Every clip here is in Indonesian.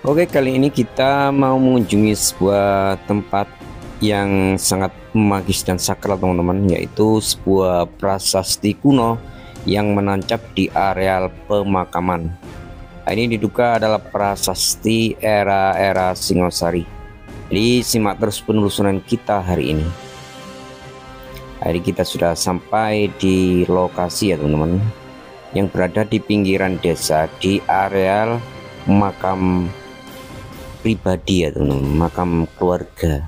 Oke, kali ini kita mau mengunjungi sebuah tempat yang sangat magis dan sakral, teman-teman, yaitu sebuah prasasti kuno yang menancap di areal pemakaman. Nah, ini diduga adalah prasasti era Singosari. Jadi simak terus penelusuran kita hari ini. Hari kita sudah sampai di lokasi ya teman-teman, yang berada di pinggiran desa di areal makam pribadi ya teman-teman, makam keluarga.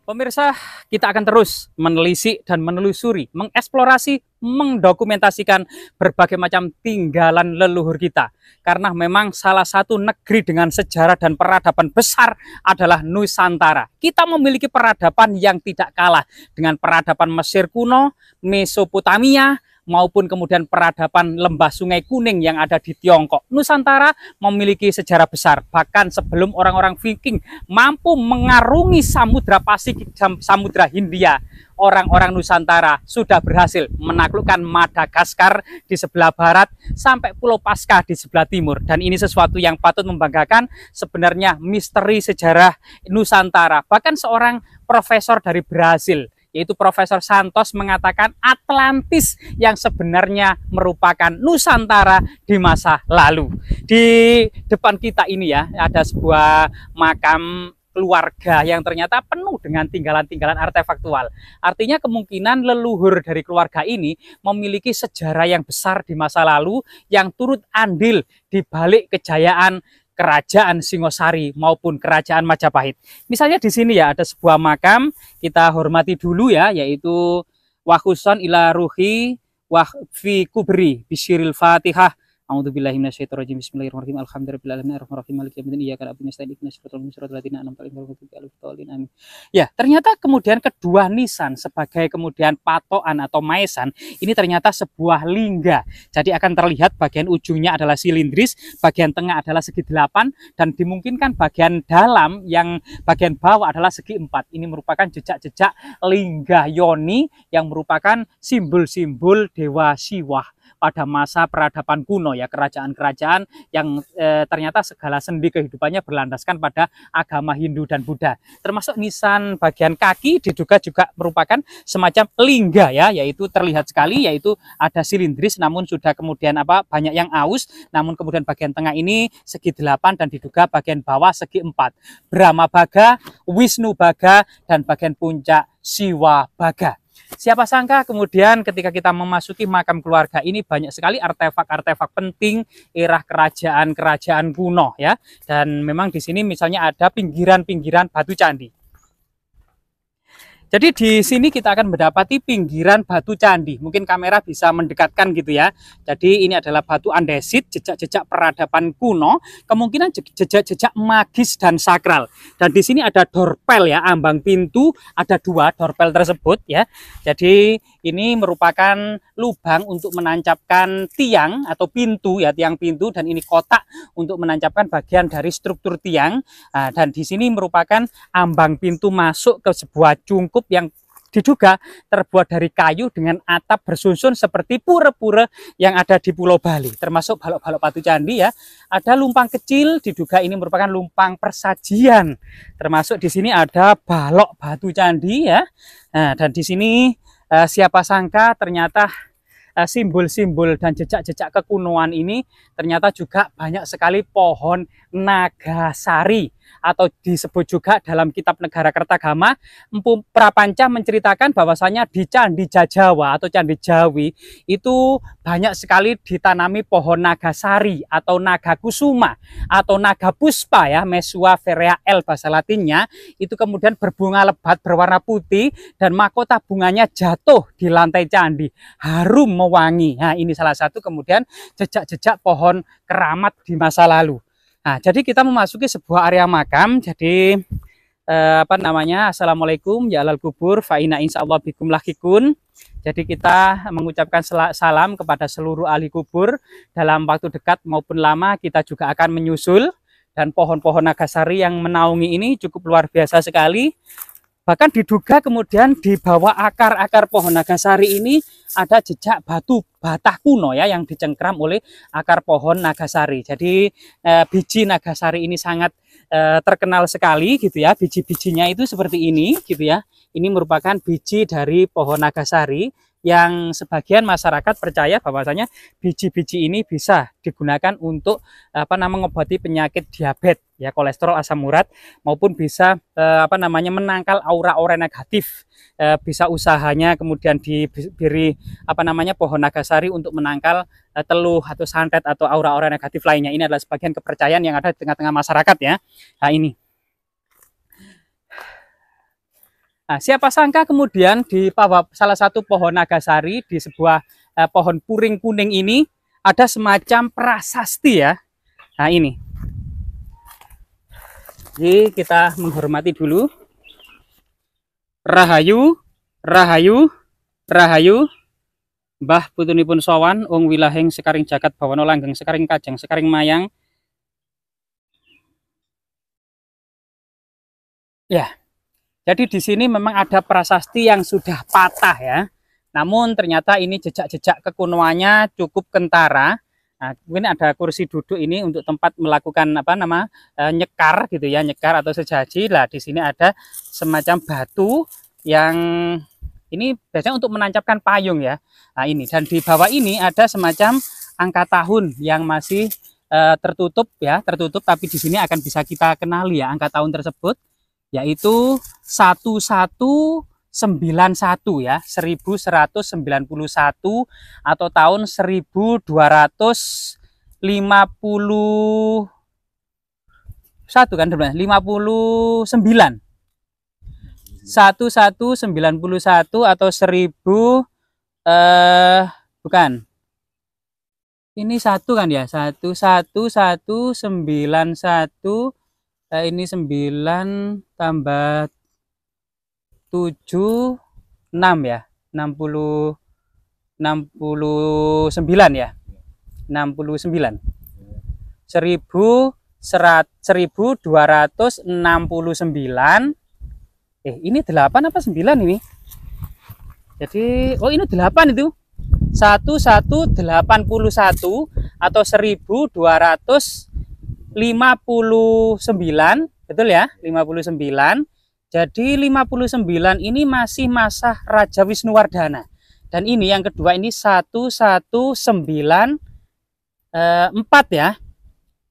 Pemirsa, kita akan terus menelisik dan menelusuri, mengeksplorasi, mendokumentasikan berbagai macam tinggalan leluhur kita. Karena memang salah satu negeri dengan sejarah dan peradaban besar adalah Nusantara. Kita memiliki peradaban yang tidak kalah dengan peradaban Mesir kuno, Mesopotamia, maupun kemudian peradaban lembah Sungai Kuning yang ada di Tiongkok. Nusantara memiliki sejarah besar, bahkan sebelum orang-orang Viking mampu mengarungi Samudra Pasifik, Samudra Hindia, orang-orang Nusantara sudah berhasil menaklukkan Madagaskar di sebelah barat sampai Pulau Paskah di sebelah timur. Dan ini sesuatu yang patut membanggakan, sebenarnya misteri sejarah Nusantara. Bahkan seorang profesor dari Brasil, yaitu Profesor Santos, mengatakan Atlantis yang sebenarnya merupakan Nusantara di masa lalu. Di depan kita ini ya, ada sebuah makam keluarga yang ternyata penuh dengan tinggalan-tinggalan artefaktual. Artinya kemungkinan leluhur dari keluarga ini memiliki sejarah yang besar di masa lalu yang turut andil di balik kejayaan Kerajaan Singosari maupun Kerajaan Majapahit. Misalnya di sini ya ada sebuah makam, kita hormati dulu ya, yaitu Wahuson ila ruhi wahfi kubri bisyiril fatihah. A'udzubillahi minasyaitonirrajim. Bismillahirrahmanirrahim. Alhamdulillahirabbil alamin maliki yaumiddin. Iyyaka na'budu wa iyyaka nasta'in. Ihdinas siratal ladzina an'amta 'alaihim. Amin. Ya, ternyata kemudian kedua nisan sebagai kemudian patokan atau maesan ini ternyata sebuah lingga. Jadi akan terlihat bagian ujungnya adalah silindris, bagian tengah adalah segi 8, dan dimungkinkan bagian dalam yang bagian bawah adalah segi 4. Ini merupakan jejak-jejak lingga yoni yang merupakan simbol-simbol Dewa Siwah pada masa peradaban kuno ya, kerajaan-kerajaan yang ternyata segala sendi kehidupannya berlandaskan pada agama Hindu dan Buddha. Termasuk nisan bagian kaki diduga juga merupakan semacam lingga ya, yaitu terlihat sekali, yaitu ada silindris namun sudah kemudian banyak yang aus, namun kemudian bagian tengah ini segi 8 dan diduga bagian bawah segi 4. Brahma Baga, Wisnu Baga, dan bagian puncak Siwa Baga. Siapa sangka kemudian ketika kita memasuki makam keluarga ini banyak sekali artefak-artefak penting era kerajaan-kerajaan kuno ya. Dan memang di sini misalnya ada pinggiran-pinggiran batu candi. Jadi di sini kita akan mendapati pinggiran batu candi. Mungkin kamera bisa mendekatkan gitu ya. Jadi ini adalah batu andesit, jejak-jejak peradaban kuno, kemungkinan jejak-jejak magis dan sakral. Dan di sini ada dorpel ya, ambang pintu, ada 2 dorpel tersebut ya. Jadi ini merupakan lubang untuk menancapkan tiang atau pintu ya, tiang pintu, dan ini kotak untuk menancapkan bagian dari struktur tiang. Nah, dan di sini merupakan ambang pintu masuk ke sebuah cungkup yang diduga terbuat dari kayu dengan atap bersusun seperti pura-pura yang ada di Pulau Bali, termasuk balok-balok batu candi ya. Ada lumpang kecil, diduga ini merupakan lumpang persajian. Termasuk di sini ada balok batu candi ya. Nah, dan di sini siapa sangka ternyata simbol-simbol dan jejak-jejak kekunoan ini ternyata juga banyak sekali pohon nagasari, atau disebut juga dalam kitab Negara Kertagama Empu Prapanca menceritakan bahwasanya di Candi Jajawa atau Candi Jawi itu banyak sekali ditanami pohon nagasari atau naga kusuma atau naga puspa ya, Mesua Ferrea L bahasa Latinnya. Itu kemudian berbunga lebat berwarna putih dan mahkota bunganya jatuh di lantai candi, harum mewangi. Nah, ini salah satu kemudian jejak-jejak pohon keramat di masa lalu. Nah, jadi kita memasuki sebuah area makam. Jadi Assalamualaikum ya alal kubur fa inna insyaallah bikum lahikun. Jadi kita mengucapkan salam kepada seluruh ahli kubur. Dalam waktu dekat maupun lama kita juga akan menyusul, dan pohon-pohon nagasari yang menaungi ini cukup luar biasa sekali. Bahkan diduga kemudian di bawah akar-akar pohon nagasari ini ada jejak batu batah kuno ya yang dicengkram oleh akar pohon nagasari. Jadi biji nagasari ini sangat terkenal sekali gitu ya. Biji-bijinya itu seperti ini gitu ya. Ini merupakan biji dari pohon nagasari yang sebagian masyarakat percaya bahwasanya biji-biji ini bisa digunakan untuk mengobati penyakit diabetes ya, kolesterol, asam urat, maupun bisa menangkal aura-aura negatif. Bisa usahanya kemudian diberi pohon nagasari untuk menangkal teluh atau santet atau aura-aura negatif lainnya. Ini adalah sebagian kepercayaan yang ada di tengah-tengah masyarakat ya. Nah, ini. Nah, siapa sangka kemudian di bawah salah satu pohon nagasari di sebuah pohon puring kuning ini ada semacam prasasti ya. Nah, ini. Jadi kita menghormati dulu. Rahayu, Rahayu, Rahayu. Mbah putunipun sowan ung wilahing sekaring jagat bawana langgeng sekaring kajeng sekaring mayang. Ya. Jadi di sini memang ada prasasti yang sudah patah ya. Namun ternyata ini jejak-jejak kekunoannya cukup kentara. Nah, ini ada kursi duduk ini untuk tempat melakukan nyekar gitu ya, nyekar atau sejaji. Lah di sini ada semacam batu yang ini biasanya untuk menancapkan payung ya. Nah, ini dan di bawah ini ada semacam angka tahun yang masih tertutup ya, tertutup, tapi di sini akan bisa kita kenali ya angka tahun tersebut, yaitu 1191 ya, 1191 atau tahun 1251 kan, 59 1191 atau 1000 bukan ini satu kan ya, 1191 ini 9 tambah 7 6 ya, 69 ya, 69 1269. Ini 8 apa 9 ini? Jadi oh ini 8 itu. 1181 atau 1259, betul ya? 59. Jadi 59 ini masih masa Raja Wisnuwardana. Dan ini yang kedua ini 1194 ya.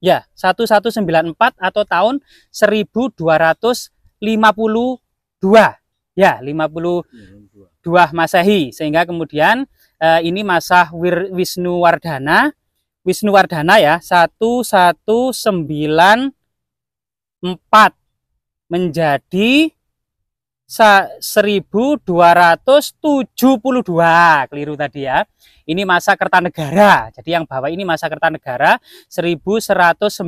Ya, 1194 atau tahun 1252. Ya, 52 Masehi. Sehingga kemudian ini masa Wisnuwardana ya, 1194 menjadi 1272, keliru tadi ya. Ini masa Kertanegara. Jadi yang bawah ini masa Kertanegara 1194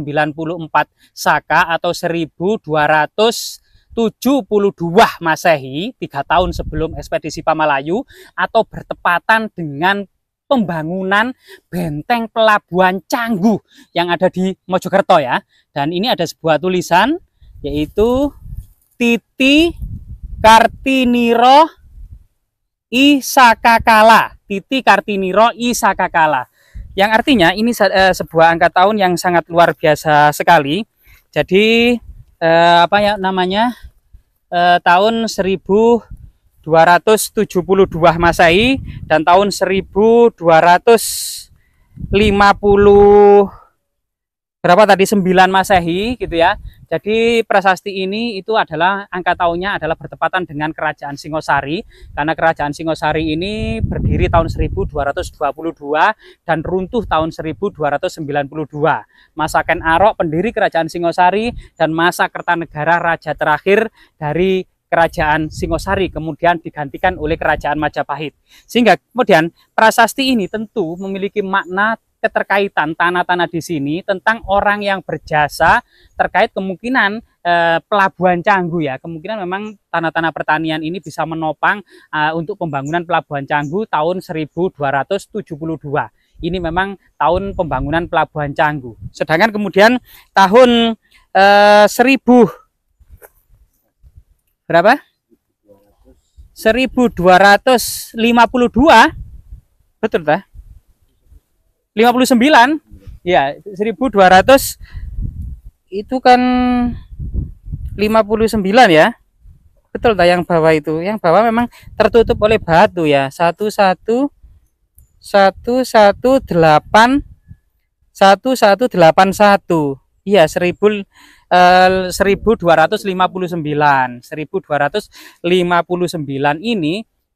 Saka atau 1272 Masehi, 3 tahun sebelum ekspedisi Pamalayu, atau bertepatan dengan pembangunan benteng pelabuhan Canggu yang ada di Mojokerto ya. Dan ini ada sebuah tulisan yaitu Titi Kartiniro I Sakakala, Titi Kartiniro I Sakakala, yang artinya ini sebuah angka tahun yang sangat luar biasa sekali. Jadi tahun 1272 Masehi dan tahun 1250 berapa tadi 9 Masehi gitu ya. Jadi prasasti ini itu adalah angka tahunnya adalah bertepatan dengan Kerajaan Singosari, karena Kerajaan Singosari ini berdiri tahun 1222 dan runtuh tahun 1292. Masa Ken Arok pendiri Kerajaan Singosari dan masa Kertanegara raja terakhir dari Kerajaan Singosari kemudian digantikan oleh Kerajaan Majapahit. Sehingga kemudian prasasti ini tentu memiliki makna keterkaitan tanah-tanah di sini tentang orang yang berjasa terkait kemungkinan pelabuhan Canggu ya. Kemungkinan memang tanah-tanah pertanian ini bisa menopang untuk pembangunan pelabuhan Canggu tahun 1272. Ini memang tahun pembangunan pelabuhan Canggu. Sedangkan kemudian tahun 1000 berapa? 1252, betul tak? 59, ya 1200 itu kan 59 ya, betul tak? Yang bawah itu, yang bawah memang tertutup oleh batu ya. 1181, iya 1259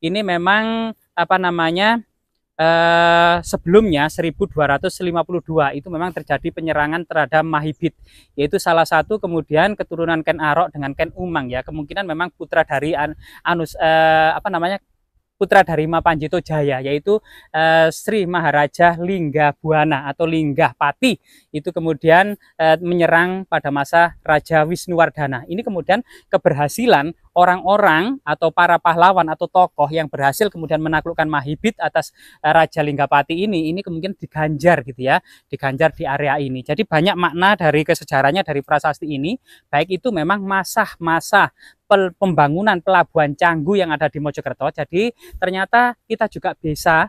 ini memang apa namanya, sebelumnya 1252 itu memang terjadi penyerangan terhadap Mahibit, yaitu salah satu kemudian keturunan Ken Arok dengan Ken Umang ya, kemungkinan memang putra dari putra dari Mapanjito Jaya, yaitu Sri Maharaja Linggabuana atau Linggahpati, itu kemudian menyerang pada masa Raja Wisnuwardana. Ini kemudian keberhasilan orang-orang atau para pahlawan atau tokoh yang berhasil kemudian menaklukkan Mahibit atas Raja Linggapati ini kemudian diganjar gitu ya, diganjar di area ini. Jadi banyak makna dari kesejarahnya dari prasasti ini, baik itu memang masa pembangunan pelabuhan Canggu yang ada di Mojokerto. Jadi ternyata kita juga bisa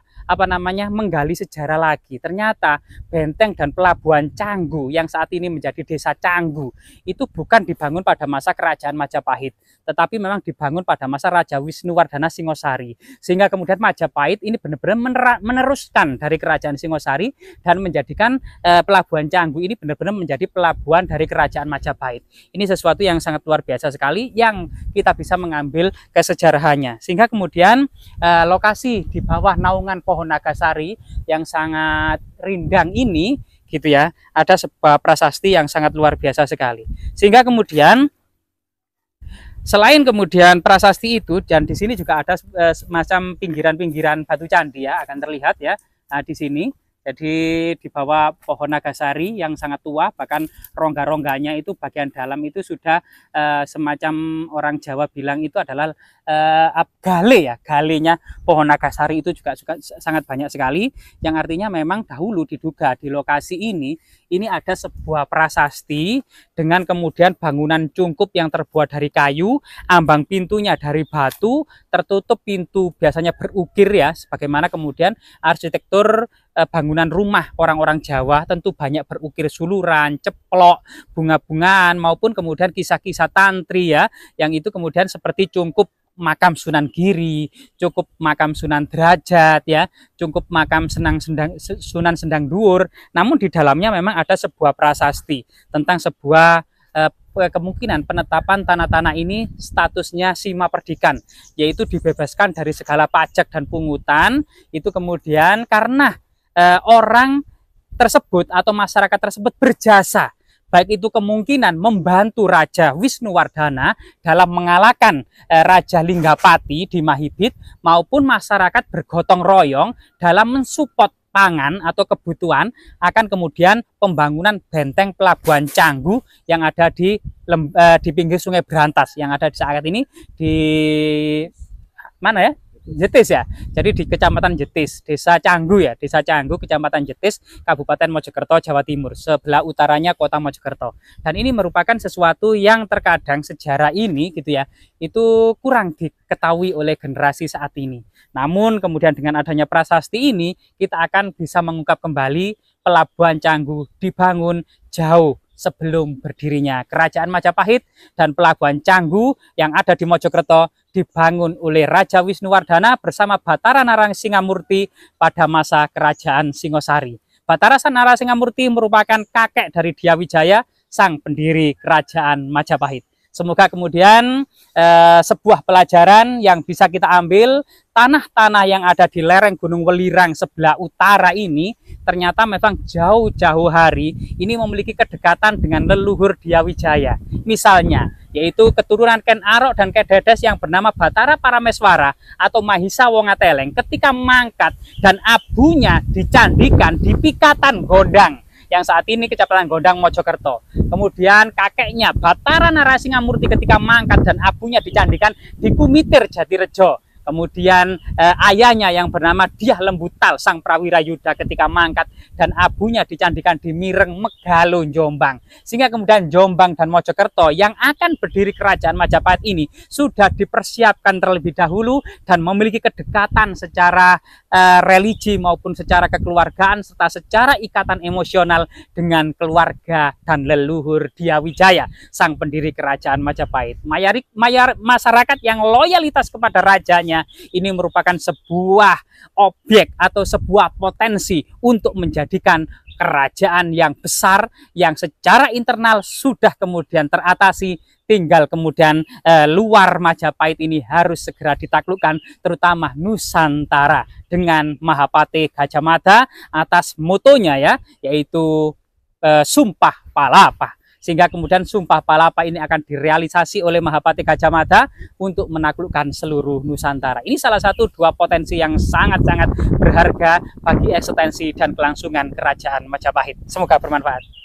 menggali sejarah lagi. Ternyata benteng dan pelabuhan Canggu yang saat ini menjadi desa Canggu itu bukan dibangun pada masa kerajaan Majapahit, tetapi memang dibangun pada masa Raja Wisnuwardana Singosari. Sehingga kemudian Majapahit ini benar-benar meneruskan dari kerajaan Singosari dan menjadikan pelabuhan Canggu ini benar-benar menjadi pelabuhan dari kerajaan Majapahit. Ini sesuatu yang sangat luar biasa sekali yang kita bisa mengambil kesejarahannya. Sehingga kemudian lokasi di bawah naungan pohon nagasari yang sangat rindang ini gitu ya, ada sebuah prasasti yang sangat luar biasa sekali. Sehingga kemudian selain kemudian prasasti itu, dan di sini juga ada semacam pinggiran-pinggiran batu candi ya, akan terlihat ya. Nah, di sini jadi di bawah pohon nagasari yang sangat tua, bahkan rongga-rongganya itu bagian dalam itu sudah semacam orang Jawa bilang itu adalah gale ya, galenya pohon nagasari itu juga sangat banyak sekali, yang artinya memang dahulu diduga di lokasi ini ada sebuah prasasti dengan kemudian bangunan cungkup yang terbuat dari kayu, ambang pintunya dari batu, tertutup pintu biasanya berukir ya, sebagaimana kemudian arsitektur bangunan rumah orang-orang Jawa tentu banyak berukir suluran, ceplok, bunga-bungaan maupun kemudian kisah-kisah tantri ya, yang itu kemudian seperti cungkup makam Sunan Giri, cukup makam Sunan Derajat ya, cukup makam Sunan Sendang Dhuwur. Namun di dalamnya memang ada sebuah prasasti tentang sebuah kemungkinan penetapan tanah-tanah ini statusnya sima perdikan, yaitu dibebaskan dari segala pajak dan pungutan. Itu kemudian karena orang tersebut atau masyarakat tersebut berjasa, baik itu kemungkinan membantu Raja Wisnuwardana dalam mengalahkan Raja Linggapati di Mahibit, maupun masyarakat bergotong royong dalam mensupport pangan atau kebutuhan akan kemudian pembangunan benteng pelabuhan Canggu yang ada di pinggir Sungai Berantas, yang ada di saat ini di mana ya? Jetis ya. Jadi di Kecamatan Jetis, Desa Canggu ya, Desa Canggu, Kecamatan Jetis, Kabupaten Mojokerto, Jawa Timur. Sebelah utaranya Kota Mojokerto. Dan ini merupakan sesuatu yang terkadang sejarah ini gitu ya, itu kurang diketahui oleh generasi saat ini. Namun kemudian dengan adanya prasasti ini, kita akan bisa mengungkap kembali pelabuhan Canggu dibangun jauh sebelum berdirinya Kerajaan Majapahit, dan pelabuhan Canggu yang ada di Mojokerto dibangun oleh Raja Wisnuwardana bersama Batara Narasingamurti pada masa Kerajaan Singosari. Batara Narasingamurti merupakan kakek dari Dyawijaya, sang pendiri Kerajaan Majapahit. Semoga kemudian sebuah pelajaran yang bisa kita ambil, tanah-tanah yang ada di lereng Gunung Welirang sebelah utara ini ternyata memang jauh-jauh hari ini memiliki kedekatan dengan leluhur Dyawijaya. Misalnya, yaitu keturunan Ken Arok dan Ken Dedes yang bernama Batara Parameswara atau Mahisa Wongateleng ketika mangkat dan abunya dicandikan di Pikatan Gondang yang saat ini Kecamatan Gondang Mojokerto. Kemudian kakeknya Batara Narasingamurti ketika mangkat dan abunya dicandikan di Kumitir Jatirejo. kemudian ayahnya yang bernama Dyah Lembutal sang prawira Yuda ketika mangkat, dan abunya dicandikan di Mireng Megalo Jombang. Sehingga kemudian Jombang dan Mojokerto yang akan berdiri kerajaan Majapahit ini sudah dipersiapkan terlebih dahulu dan memiliki kedekatan secara religi maupun secara kekeluargaan serta secara ikatan emosional dengan keluarga dan leluhur Diyawijaya sang pendiri kerajaan Majapahit. Masyarakat yang loyalitas kepada rajanya ini merupakan sebuah objek atau sebuah potensi untuk menjadikan kerajaan yang besar yang secara internal sudah kemudian teratasi, tinggal kemudian luar Majapahit ini harus segera ditaklukkan, terutama Nusantara dengan Mahapati Gajah Mada atas motonya ya, yaitu Sumpah Palapa. Sehingga kemudian Sumpah Palapa ini akan direalisasi oleh Mahapati Gajah Mada untuk menaklukkan seluruh Nusantara. Ini salah satu dua potensi yang sangat-sangat berharga bagi eksistensi dan kelangsungan kerajaan Majapahit. Semoga bermanfaat.